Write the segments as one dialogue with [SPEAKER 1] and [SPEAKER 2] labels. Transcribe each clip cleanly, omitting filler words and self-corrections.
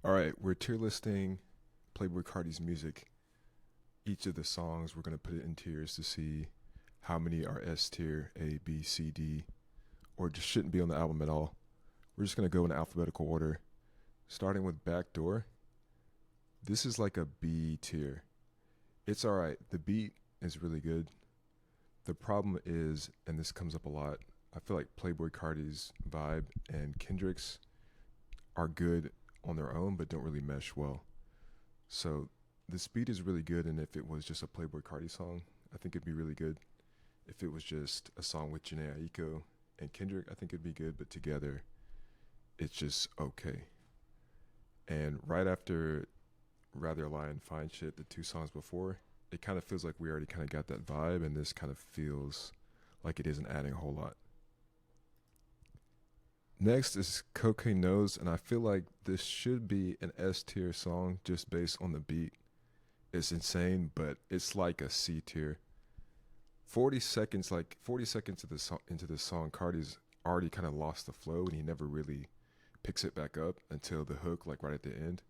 [SPEAKER 1] All right, we're tier listing Playboi Carti's music. Each of the songs, we're going to put it in tiers to see how many are S tier, A, B, C, D, or just shouldn't be on the album at all. We're just going to go in alphabetical order, starting with Backdoor. This is like a B tier. It's all right. The beat is really good. The problem is, and this comes up a lot, I feel like Playboi Carti's vibe and Kendrick's are good on their own, but don't really mesh well. So the speed is really good, and if it was just a Playboi Carti song, I think it'd be really good. If it was just a song with Janae Aiko and Kendrick, I think it'd be good, but together, it's just okay. And right after Rather Lie and Fine Shit, the two songs before, it kind of feels like we already kind of got that vibe, and this kind of feels like it isn't adding a whole lot. Next is Cocaine Nose, and I feel like this should be an S tier song just based on the beat. It's insane, but it's like a C tier. 40 seconds, like 40 seconds into the song, Cardi's already kind of lost the flow, and he never really picks it back up until the hook, like right at the end.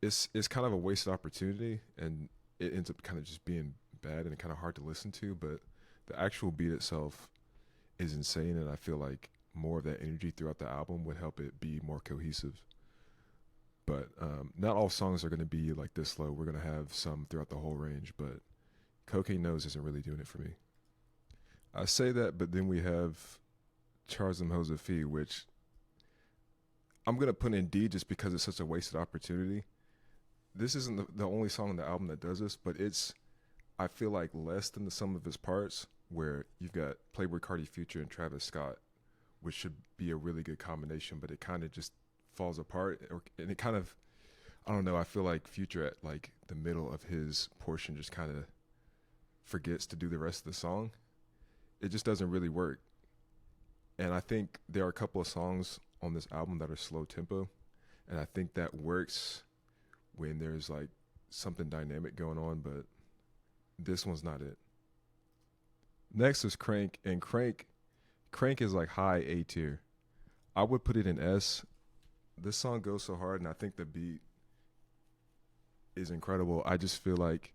[SPEAKER 1] It's kind of a wasted opportunity, and it ends up kind of just being bad and kind of hard to listen to. But the actual beat itself is insane, and I feel like more of that energy throughout the album would help it be more cohesive. But not all songs are going to be like this slow. We're going to have some throughout the whole range, but Cocaine Nose isn't really doing it for me. I say that, but then we have Charles M. Josephi, which I'm going to put in D just because it's such a wasted opportunity. This isn't the only song on the album that does this, but it's, I feel like, less than the sum of its parts, where you've got Playboi Carti Future and Travis Scott, which should be a really good combination, but it kind of just falls apart. And it kind of, I don't know, I feel like Future at like the middle of his portion just kind of forgets to do the rest of the song. It just doesn't really work. And I think there are a couple of songs on this album that are slow tempo, and I think that works when there's like something dynamic going on, but this one's not it. Next is Crank, and Crank is like high A tier. I would put it in S. This song goes so hard, and I think the beat is incredible. I just feel like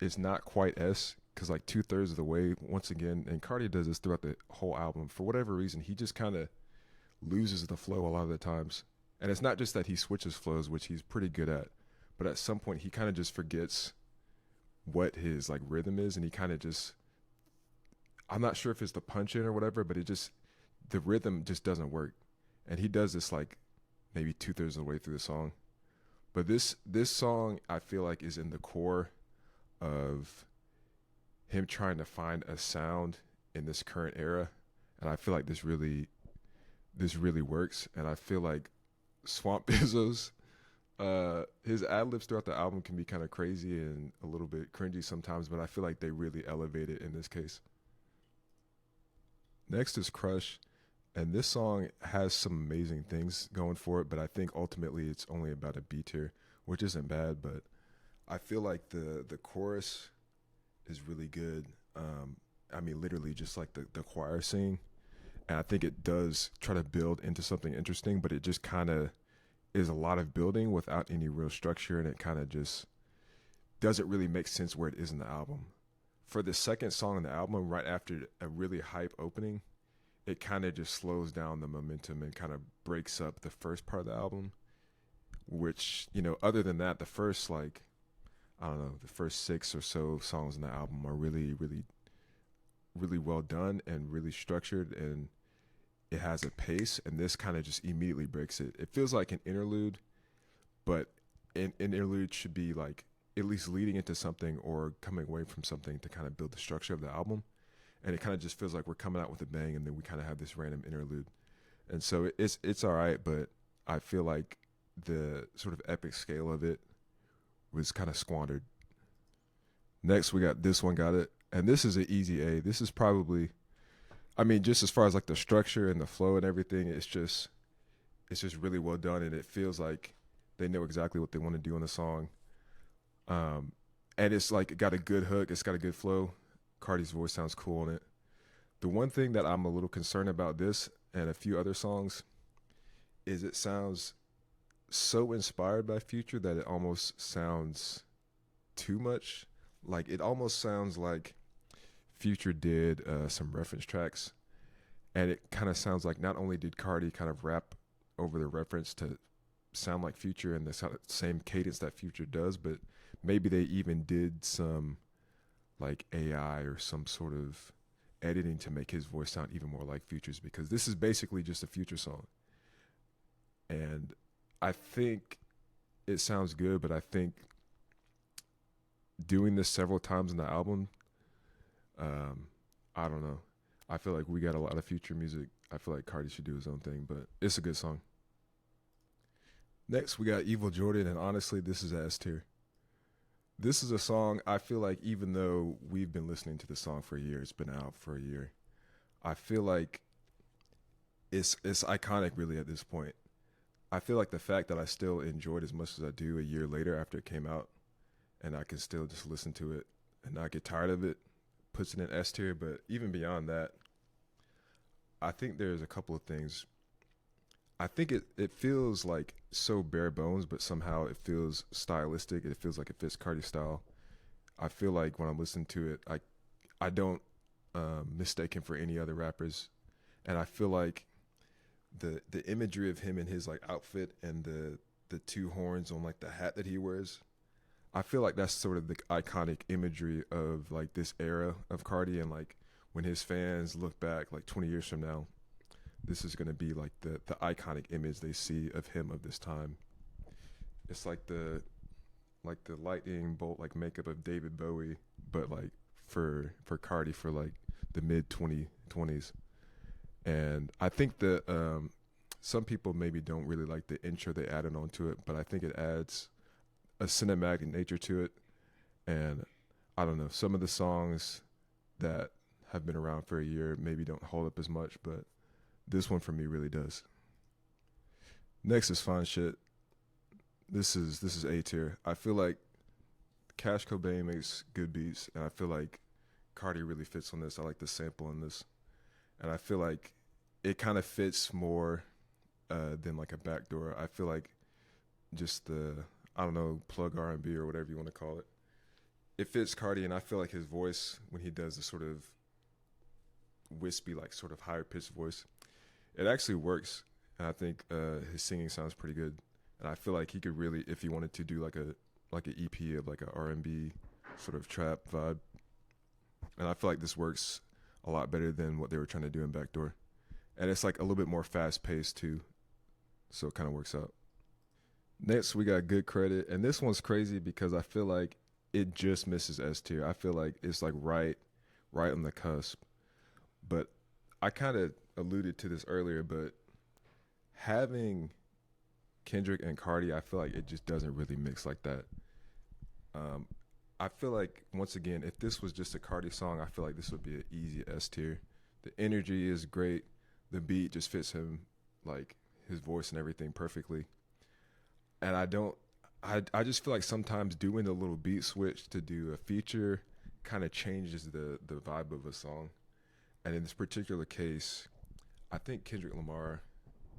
[SPEAKER 1] it's not quite S because like 2/3 of the way, once again, and Cardi does this throughout the whole album. For whatever reason, he just kind of loses the flow a lot of the times. And it's not just that he switches flows, which he's pretty good at, but at some point he kind of just forgets what his like rhythm is, and he kind of just, I'm not sure if it's the punch in or whatever, but it just, the rhythm just doesn't work. And he does this like maybe 2/3 of the way through the song. But this song I feel like is in the core of him trying to find a sound in this current era, and I feel like this really works. And I feel like Swamp Bizzo's his ad libs throughout the album can be kind of crazy and a little bit cringy sometimes, but I feel like they really elevate it in this case. Next is Crush, and this song has some amazing things going for it, but I think ultimately it's only about a B tier, which isn't bad. But I feel like the chorus is really good. I mean, literally just like the choir sing, and I think it does try to build into something interesting, but it just kind of is a lot of building without any real structure, and it kind of just doesn't really make sense where it is in the album. For the second song on the album, right after a really hype opening, it kind of just slows down the momentum and kind of breaks up the first part of the album. Which, other than that, the first like, I don't know, the first six or so songs in the album are really, really, really well done and really structured, and it has a pace. And this kind of just immediately breaks it. It feels like an interlude, but an interlude should be like at least leading into something or coming away from something to kind of build the structure of the album. And it kind of just feels like we're coming out with a bang, and then we kind of have this random interlude. And so it's all right, but I feel like the sort of epic scale of it was kind of squandered. Next, we got This One Got It, and this is an easy A. This is probably, I mean, just as far as like the structure and the flow and everything, it's just really well done, and it feels like they know exactly what they want to do in the song. Um, and it's like it got a good hook, it's got a good flow. Cardi's voice sounds cool on it. The one thing that I'm a little concerned about this and a few other songs is it sounds so inspired by Future that it almost sounds too much. Like it almost sounds like Future did some reference tracks, and it kind of sounds like not only did Cardi kind of rap over the reference to sound like Future and the same cadence that Future does, but maybe they even did some like AI or some sort of editing to make his voice sound even more like Future's, because this is basically just a Future song. And I think it sounds good, but I think doing this several times in the album, um, I don't know. I feel like we got a lot of Future music. I feel like Cardi should do his own thing, but it's a good song. Next, we got Evil Jordan, and honestly, this is S tier. This is a song I feel like even though we've been listening to the song for a year, it's been out for a year. I feel like it's iconic really at this point. I feel like the fact that I still enjoy it as much as I do a year later after it came out, and I can still just listen to it and not get tired of it, puts it in S tier. But even beyond that, I think there's a couple of things. I think it feels like so bare bones, but somehow it feels stylistic. It feels like it fits Cardi style. I feel like when I'm listening to it, I don't mistake him for any other rappers, and I feel like the imagery of him in his like outfit and the two horns on like the hat that he wears. I feel like that's sort of the iconic imagery of like this era of Cardi, and like when his fans look back like 20 years from now, this is going to be like the iconic image they see of him of this time. It's like the lightning bolt like makeup of David Bowie, but like for Cardi for like the mid 2020s. And I think that some people maybe don't really like the intro they added onto it, but I think it adds a cinematic nature to it. And I don't know, some of the songs that have been around for a year maybe don't hold up as much, but this one for me really does. Next is Fine Shit. This is A tier. I feel like Cash Cobain makes good beats, and I feel like Cardi really fits on this. I like the sample in this, and I feel like it kind of fits more than like a backdoor. I feel like just the I don't know plug R&B or whatever you want to call it. It fits Cardi, and I feel like his voice when he does the sort of wispy, like sort of higher pitched voice, it actually works. And I think his singing sounds pretty good. And I feel like he could really, if he wanted to do like an EP of like a R&B sort of trap vibe. And I feel like this works a lot better than what they were trying to do in Backdoor. And it's like a little bit more fast paced too, so it kind of works out. Next, we got Good Credit, and this one's crazy because I feel like it just misses S tier. I feel like it's like right on the cusp. But I kind of alluded to this earlier, but having Kendrick and Cardi, I feel like it just doesn't really mix like that. Um, I feel like once again, if this was just a Cardi song, I feel like this would be an easy S tier. The energy is great. The beat just fits him, like his voice and everything perfectly. And I just feel like sometimes doing a little beat switch to do a feature kind of changes the vibe of a song. And in this particular case, I think Kendrick Lamar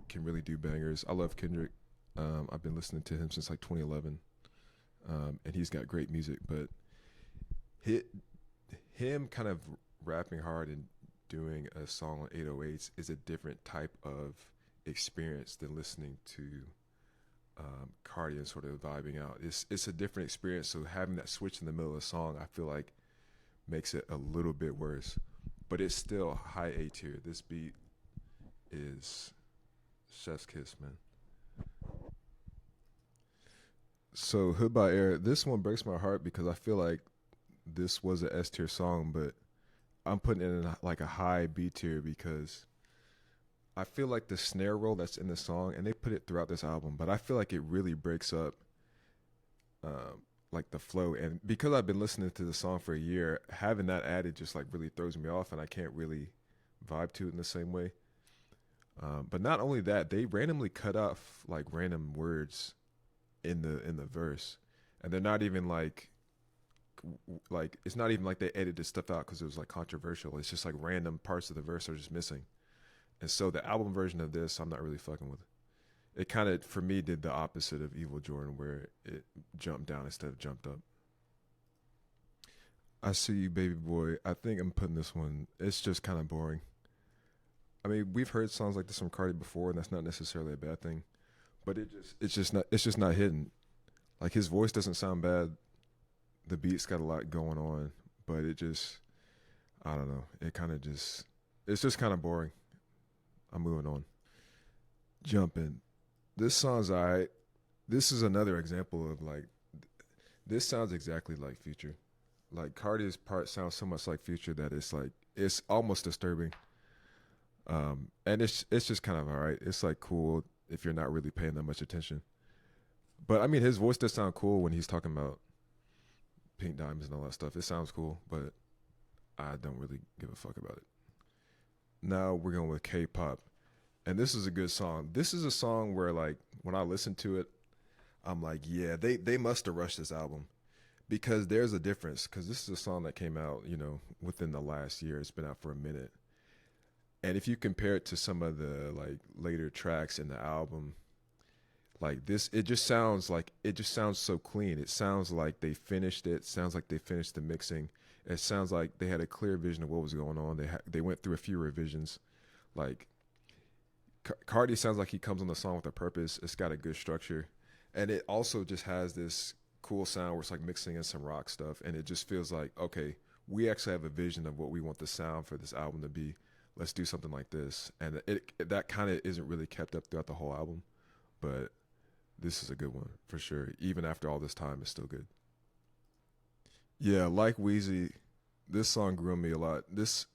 [SPEAKER 1] can really do bangers. I love Kendrick. I've been listening to him since like 2011, and he's got great music. But him kind of rapping hard and doing a song on 808s is a different type of experience than listening to Cardi and sort of vibing out. It's a different experience. So having that switch in the middle of the song, I feel like makes it a little bit worse. But it's still high A tier. This beat is chef's kiss, man. So Hood by Air, this one breaks my heart because I feel like this was a S tier song, but I'm putting it in like a high B tier because I feel like the snare roll that's in the song, and they put it throughout this album, but I feel like it really breaks up like the flow. And because I've been listening to the song for a year, having that added just like really throws me off, and I can't really vibe to it in the same way. But not only that, they randomly cut off like random words in the verse, and they're not even like it's not even like they edited stuff out because it was like controversial. It's just like random parts of the verse are just missing. And so the album version of this, I'm not really fucking with. It kind of for me did the opposite of Evil Jordan, where it jumped down instead of jumped up. I see you, baby boy. I think I'm putting this one. It's just kind of boring. I mean, we've heard songs like this from Cardi before, and that's not necessarily a bad thing. But it's just not hidden. Like his voice doesn't sound bad. The beat's got a lot going on, but it just I don't know. It kind of just it's just kind of boring. I'm moving on. Jumping. This song's alright. This is another example of like this sounds exactly like Future. Like Cardi's part sounds so much like Future that it's like it's almost disturbing. And it's just kind of alright. It's like cool if you're not really paying that much attention. But I mean, his voice does sound cool when he's talking about pink diamonds and all that stuff. It sounds cool, but I don't really give a fuck about it. Now we're going with K-pop, and this is a good song. This is a song where like when I listen to it, I'm like, yeah, they must have rushed this album because there's a difference. Because this is a song that came out, within the last year. It's been out for a minute, and if you compare it to some of the like later tracks in the album, like this, it just sounds so clean. It sounds like they finished it. Sounds like they finished the mixing. It sounds like they had a clear vision of what was going on. They went through a few revisions. Like Cardi sounds like he comes on the song with a purpose. It's got a good structure, and it also just has this cool sound where it's like mixing in some rock stuff, and it just feels like okay, we actually have a vision of what we want the sound for this album to be. Let's do something like this, and that kind of isn't really kept up throughout the whole album, but this is a good one for sure. Even after all this time, it's still good. Yeah, like Wheezy, this song grew on me a lot. This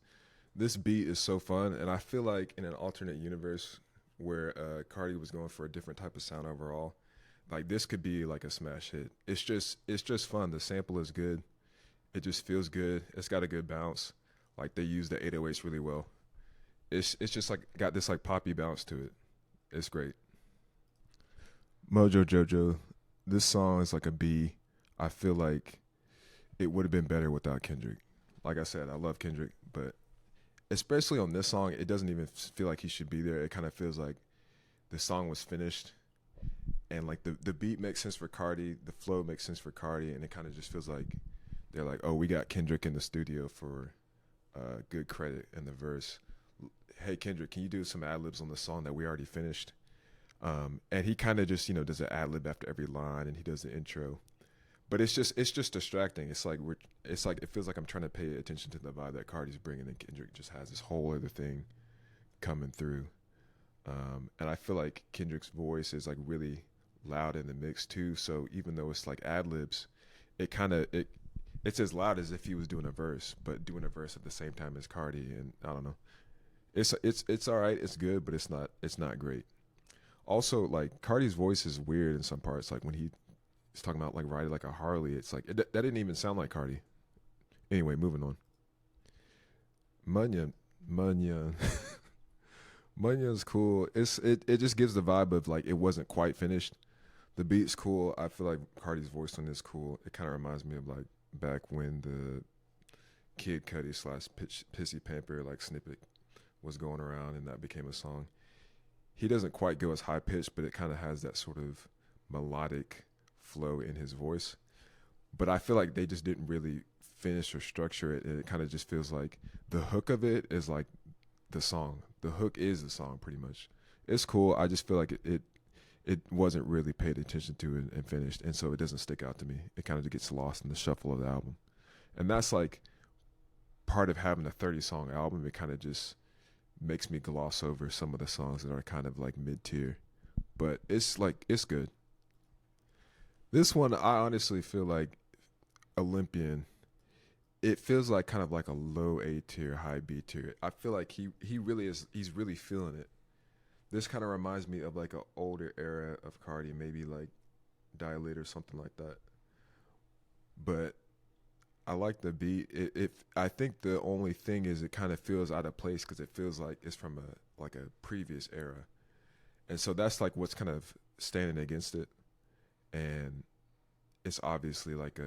[SPEAKER 1] beat is so fun, and I feel like in an alternate universe where Cardi was going for a different type of sound overall, like this could be like a smash hit. It's just fun. The sample is good. It just feels good. It's got a good bounce. Like they use the 808s really well. It's just like got this like poppy bounce to it. It's great. Mojo Jojo, this song is like a B. I feel like it would have been better without Kendrick. Like I said, I love Kendrick, but especially on this song, it doesn't even feel like he should be there. It kind of feels like the song was finished, and like the beat makes sense for Cardi, the flow makes sense for Cardi, and it kind of just feels like they're like, oh, we got Kendrick in the studio for good credit in the verse. Hey Kendrick, can you do some ad libs on the song that we already finished? And he kind of just does an ad lib after every line, and he does the intro. But it's just distracting. It's like it feels like I'm trying to pay attention to the vibe that Cardi's bringing, and Kendrick just has this whole other thing coming through. And I feel like Kendrick's voice is like really loud in the mix too. So even though it's like ad libs, it's as loud as if he was doing a verse, but doing a verse at the same time as Cardi. And I don't know. It's all right. It's good, but it's not great. Also, like Cardi's voice is weird in some parts. Like when he's talking about like riding like a Harley, it's like that didn't even sound like Cardi. Anyway, moving on. Munyon, Munyon, Munyon's cool. It just gives the vibe of like it wasn't quite finished. The beat's cool. I feel like Cardi's voice on this cool. It kind of reminds me of like back when the Kid Cudi slash Pissy Pamper like snippet was going around and that became a song. He doesn't quite go as high pitched, but it kind of has that sort of melodic flow in his voice. But I feel like they just didn't really finish or structure it, and it kind of just feels like the hook of it is like the song. The hook is the song, pretty much. It's cool. I just feel like it wasn't really paid attention to and finished, and so it doesn't stick out to me. It kind of gets lost in the shuffle of the album, and that's like part of having a 30-song album. It kind of just makes me gloss over some of the songs that are kind of like mid-tier, but it's good. This one I honestly feel like Olympian. It feels like kind of like a low A tier, high B tier. I feel like he really is. He's really feeling it. This kind of reminds me of like an older era of Cardi, maybe like Dilate or something like that. But I like the beat. I think the only thing is it kind of feels out of place because it feels like it's from a previous era, and so that's like what's kind of standing against it. And it's obviously like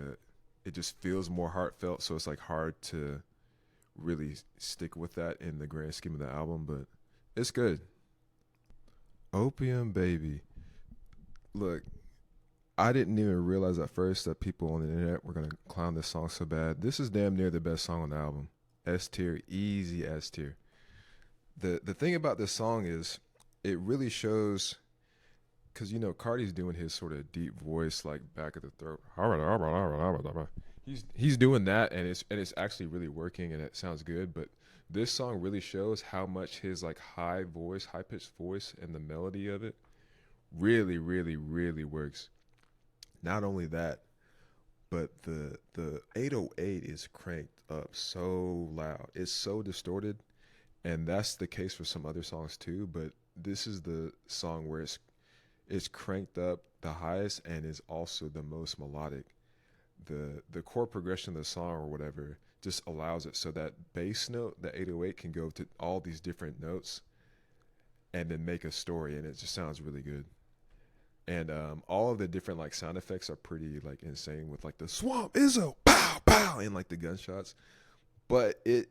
[SPEAKER 1] it just feels more heartfelt, so it's like hard to really stick with that in the grand scheme of the album, but it's good. Opium Baby. Look, I didn't even realize at first that people on the internet were gonna clown this song so bad. This is damn near the best song on the album. S tier, easy S tier. The thing about this song is it really shows because you know Cardi's doing his sort of deep voice like back of the throat. He's doing that and it's actually really working and it sounds good. But this song really shows how much his like high voice, high pitched voice, and the melody of it really, really, really works. Not only that, but the 808 is cranked up so loud. It's so distorted, and that's the case for some other songs too. But this is the song where it's cranked up the highest and is also the most melodic. The chord progression of the song or whatever just allows it so that bass note, the 808, can go to all these different notes and then make a story, and it just sounds really good. And all of the different like sound effects are pretty like insane with like the swamp Izzo pow pow and like the gunshots. But it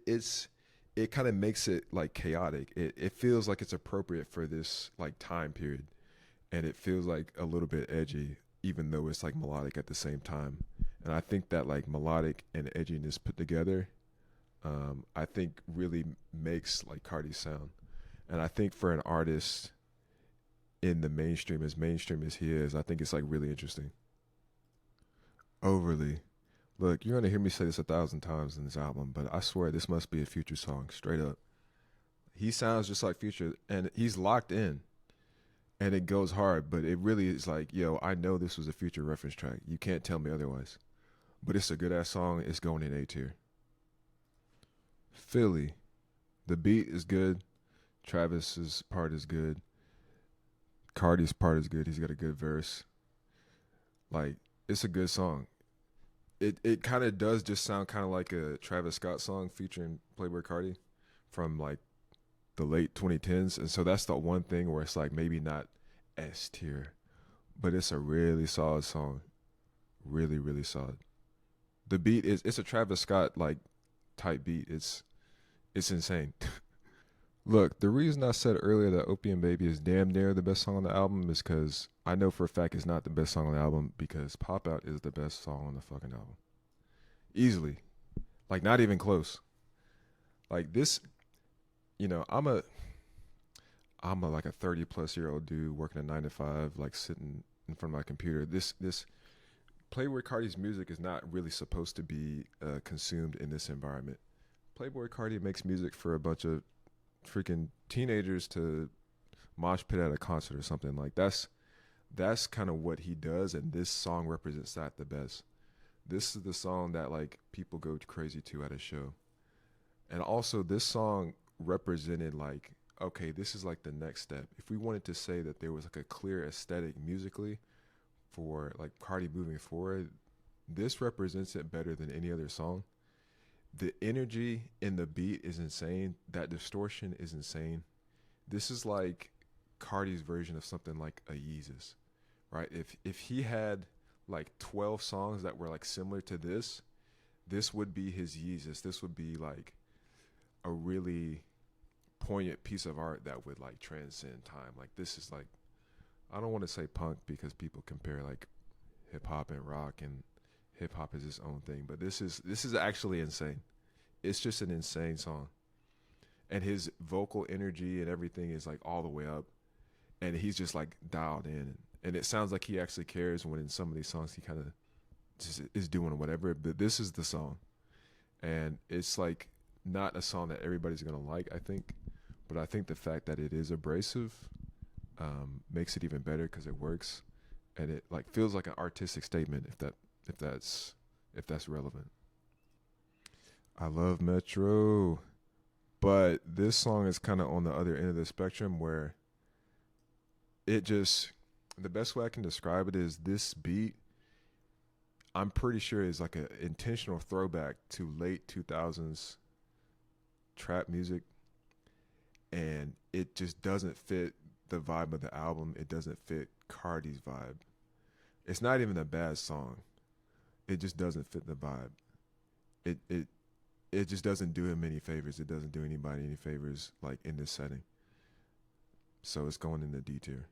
[SPEAKER 1] kind of makes it like chaotic. It feels like it's appropriate for this like time period, and it feels like a little bit edgy, even though it's like melodic at the same time. And I think that like melodic and edginess put together, I think really makes like Cardi's sound. And I think for an artist in the mainstream as he is, I think it's like really interesting. Overly. Look, you're gonna hear me say this 1,000 times in this album, but I swear this must be a Future song, straight up. He sounds just like Future, and he's locked in, and it goes hard. But it really is like, yo, I know this was a Future reference track. You can't tell me otherwise. But it's a good ass song. It's going in A tier. Philly, the beat is good. Travis's part is good. Cardi's part is good. He's got a good verse. Like it's a good song. It kind of does just sound kind of like a Travis Scott song featuring Playboi Carti from like the late 2010s, and so that's the one thing where it's like maybe not S tier, but it's a really solid song, really really solid. The beat is it's a Travis Scott like type beat. It's insane. Look, the reason I said earlier that Opium Baby is damn near the best song on the album is because I know for a fact it's not the best song on the album because Pop Out is the best song on the fucking album. Easily. Like, not even close. Like, this, you know, I'm a like a 30 plus year old dude working a 9 to 5, like sitting in front of my computer. This Playboy Carti's music is not really supposed to be consumed in this environment. Playboy Carti makes music for a bunch of freaking teenagers to mosh pit at a concert or something. Like that's kind of what he does, and this song represents that the best. This is the song that like people go crazy to at a show. And also this song represented like, okay, this is like the next step. If we wanted to say that there was like a clear aesthetic musically for like Cardi moving forward, this represents it better than any other song. The energy in the beat is insane. That distortion is insane. This is like Cardi's version of something like a Yeezus, right? If he had like 12 songs that were like similar to this would be his Yeezus. This would be like a really poignant piece of art that would like transcend time. Like this is like I don't want to say punk because people compare like hip hop and rock, and hip hop is its own thing, but this is actually insane. It's just an insane song. And his vocal energy and everything is like all the way up, and he's just like dialed in, and it sounds like he actually cares when in some of these songs he kind of just is doing whatever, but this is the song. And it's like not a song that everybody's gonna like, I think, but I think the fact that it is abrasive makes it even better because it works, and it like feels like an artistic statement if that's relevant. I love Metro, but this song is kind of on the other end of the spectrum where it just the best way I can describe it is this beat. I'm pretty sure is like an intentional throwback to late 2000s trap music, and it just doesn't fit the vibe of the album. It doesn't fit Cardi's vibe. It's not even a bad song. It just doesn't fit the vibe. It just doesn't do him any favors. It doesn't do anybody any favors like in this setting. so it's going into D tier.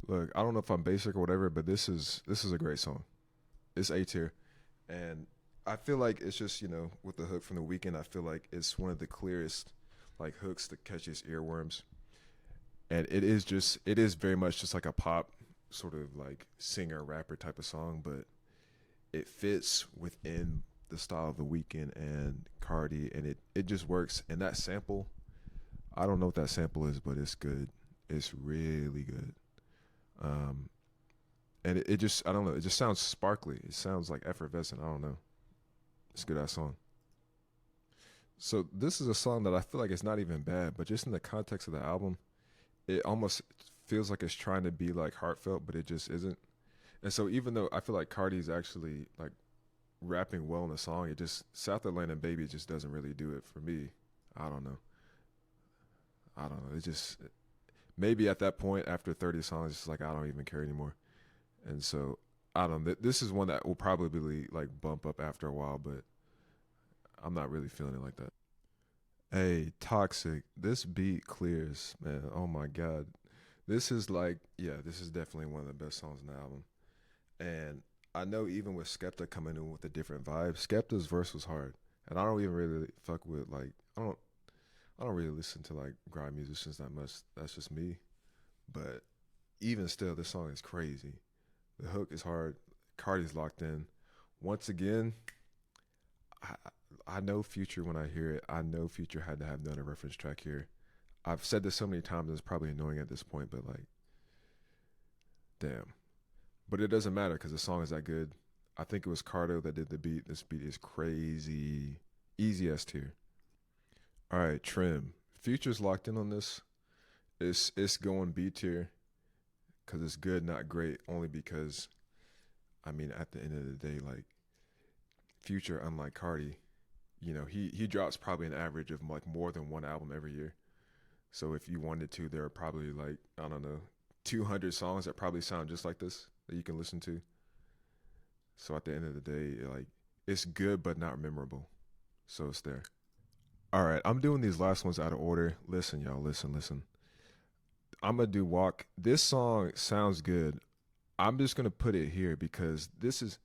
[SPEAKER 1] Look, I don't know if I'm basic or whatever, but this is a great song. It's A tier, and I feel like it's just with the hook from the Weeknd. I feel like it's one of the clearest like hooks that catches earworms, and it is very much just like a pop sort of like singer rapper type of song, but it fits within the style of the Weeknd and Cardi, and it just works. And that sample, I don't know what that sample is, but it's good. It's really good. Um, and it just I don't know. It just sounds sparkly. It sounds like effervescent. I don't know. It's a good ass song. So this is a song that I feel like it's not even bad, but just in the context of the album, it almost feels like it's trying to be like heartfelt, but it just isn't. And so even though I feel like Cardi's actually like rapping well in the song, it just South Atlanta Baby just doesn't really do it for me. I don't know. I don't know. It just maybe at that point after 30 songs, it's like I don't even care anymore. And so I don't. This is one that will probably like bump up after a while, but I'm not really feeling it like that. Hey, Toxic. This beat clears, man. Oh my god. This is like, yeah, this is definitely one of the best songs in the album. And I know even with Skepta coming in with a different vibe, Skepta's verse was hard. And I don't even really fuck with like I don't really listen to like grime musicians that much. That's just me. But even still, this song is crazy. The hook is hard. Cardi's locked in. Once again, I I know Future when I hear it. I know Future had to have done a reference track here. I've said this so many times, it's probably annoying at this point, but like, damn. But it doesn't matter because the song is that good. I think it was Cardo that did the beat. This beat is crazy. Easy S tier. All right, Trim. Future's locked in on this. It's going B tier because it's good, not great. Only because I mean, at the end of the day, like Future, unlike Cardi, he drops probably an average of like more than one album every year. So if you wanted to, there are probably like I don't know, 200 songs that probably sound just like this that you can listen to. So at the end of the day, like it's good but not memorable. So it's there. All right, I'm doing these last ones out of order. Listen, y'all, listen. I'm gonna do Walk. This song sounds good. I'm just gonna put it here because this is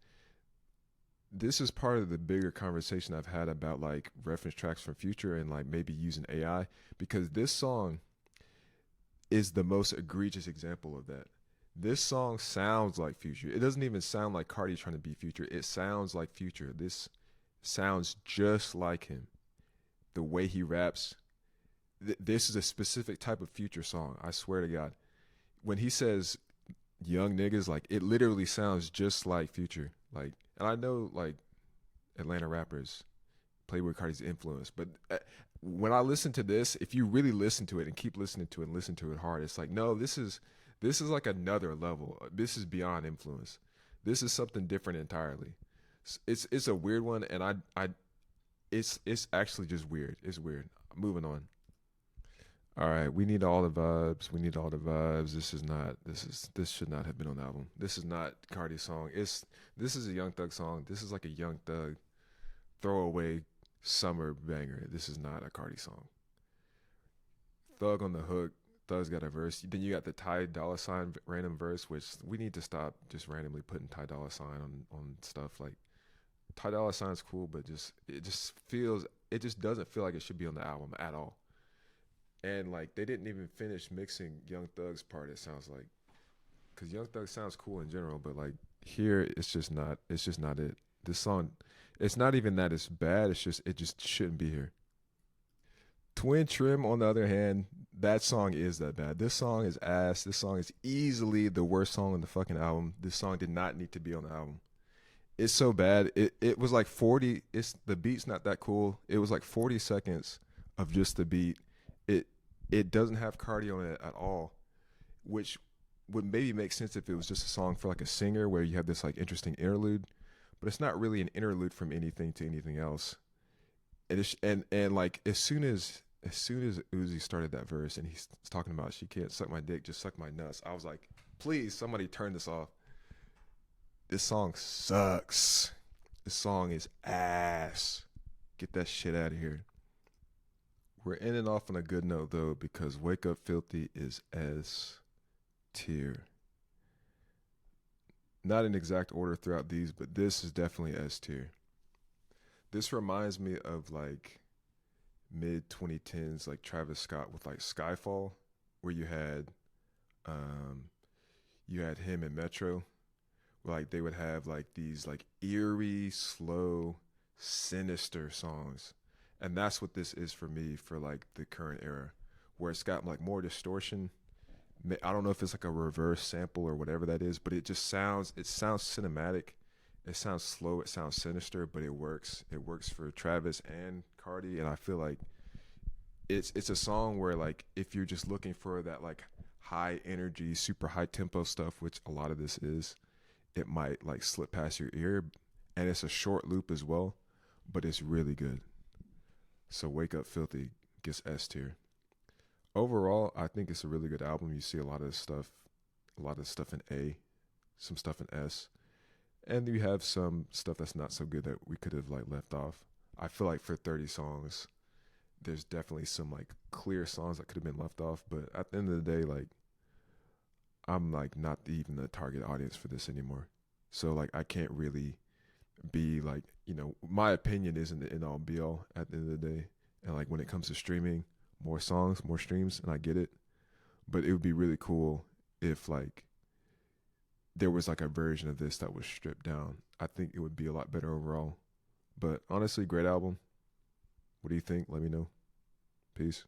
[SPEAKER 1] part of the bigger conversation I've had about like reference tracks from Future and like maybe using AI because this song is the most egregious example of that. This song sounds like Future. It doesn't even sound like Cardi trying to be Future. It sounds like Future. This sounds just like him. The way he raps. This is a specific type of Future song. I swear to God. When he says young niggas, like it literally sounds just like Future. Like, and I know like Atlanta rappers, Playboi Carti's influence, but when I listen to this, if you really listen to it and keep listening to it and listen to it hard, it's like no, this is like another level. This is beyond influence. This is something different entirely. It's a weird one, and I it's actually just weird. It's weird. Moving on. All right, we need all the vibes. We need all the vibes. This should not have been on the album. This is not Cardi's song. This is a Young Thug song. This is like a Young Thug throwaway summer banger. This is not a Cardi song. Thug on the hook. Thug's got a verse. Then you got the Ty Dolla Sign random verse, which we need to stop just randomly putting Ty Dolla Sign on stuff. Like Ty Dolla Sign's cool, but it just doesn't feel like it should be on the album at all. And like they didn't even finish mixing Young Thug's part. It sounds like because Young Thug sounds cool in general, but like here it's just not. It's just not it. This song, it's not even that it's bad. It just shouldn't be here. Twin Trim, on the other hand, that song is that bad. This song is ass. This song is easily the worst song on the fucking album. This song did not need to be on the album. It's so bad. It was like 40. It's the beat's not that cool. It was like 40 seconds of just the beat. It it doesn't have Cardi on it at all, which would maybe make sense if it was just a song for like a singer where you have this like interesting interlude, but it's not really an interlude from anything to anything else. And like as soon as Uzi started that verse and he's talking about she can't suck my dick, just suck my nuts, I was like, please somebody turn this off. This song sucks. This song is ass. Get that shit out of here. We're ending off on a good note though, because Wake Up Filthy is S tier. Not in exact order throughout these, but this is definitely S tier. This reminds me of like mid 2010s, like Travis Scott with like Skyfall, where um you had him and Metro, where like they would have like these like eerie, slow, sinister songs. And that's what this is for me for like the current era, where it's got like more distortion. I don't know if it's like a reverse sample or whatever that is, but it sounds cinematic. It sounds slow, it sounds sinister, but it works. It works for Travis and Cardi, and I feel like it's a song where like if you're just looking for that like high energy, super high tempo stuff, which a lot of this is, it might like slip past your ear, and it's a short loop as well, but it's really good. So Wake Up Filthy gets S tier. Overall, I think it's a really good album. You see a lot of stuff in A, some stuff in S, and you have some stuff that's not so good that we could have like left off. I feel like for 30 songs, there's definitely some like clear songs that could have been left off, but at the end of the day, like I'm like not even the target audience for this anymore. So like I can't really be like, my opinion isn't the end all be all at the end of the day. And like when it comes to streaming, more songs, more streams, and I get it. But it would be really cool if like there was like a version of this that was stripped down. I think it would be a lot better overall. But honestly, great album. What do you think? Let me know. Peace.